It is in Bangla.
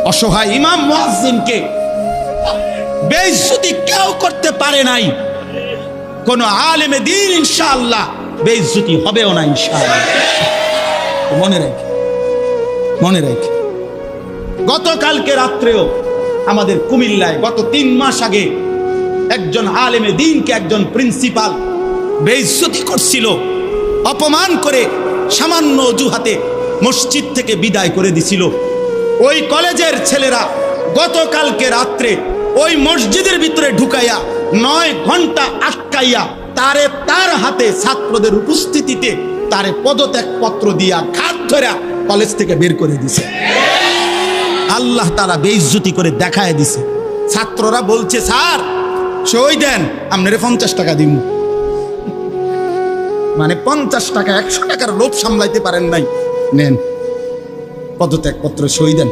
অসহায় ইমাম মুয়াজ্জিনকে বেইজ্জতি কেউ করতে পারে নাই, কোন আলেমে দ্বীন ইনশাআল্লাহ বেইজ্জতি হবেও না ইনশাআল্লাহ। মনে রেখে, মনে রেখে, গতকালকে রাত্রেও আমাদের কুমিল্লায় গত 3 মাস আগে একজন আলেমে দ্বীনকে একজন প্রিন্সিপাল বেইজ্জতি করছিল, অপমান করে সামান্য অজুহাতে মসজিদ থেকে বিদায় করে দিছিল। ওই কলেজের ছেলেরা গতকালকে রাত্রে ওই মসজিদের ভিতরে ঢুকাইয়া 9 ঘন্টা আটকাইয়া তার হাতে ছাত্রদের উপস্থিতিতে তারে পদত্যাগ পত্র দিয়া ঘাত ধরে কলেজ থেকে বের করে দিছে। আল্লাহ তাআলা বেইজ্জতি করে দেখায় দিছে। ছাত্ররা বলছে, স্যার সই দেন, আপনারে 50 টাকা দিব। মানে 50 টাকা, 100 টাকার লোভ সামলাইতে পারেন নাই, নেন পদত্যাগ পত্র, সই দেন।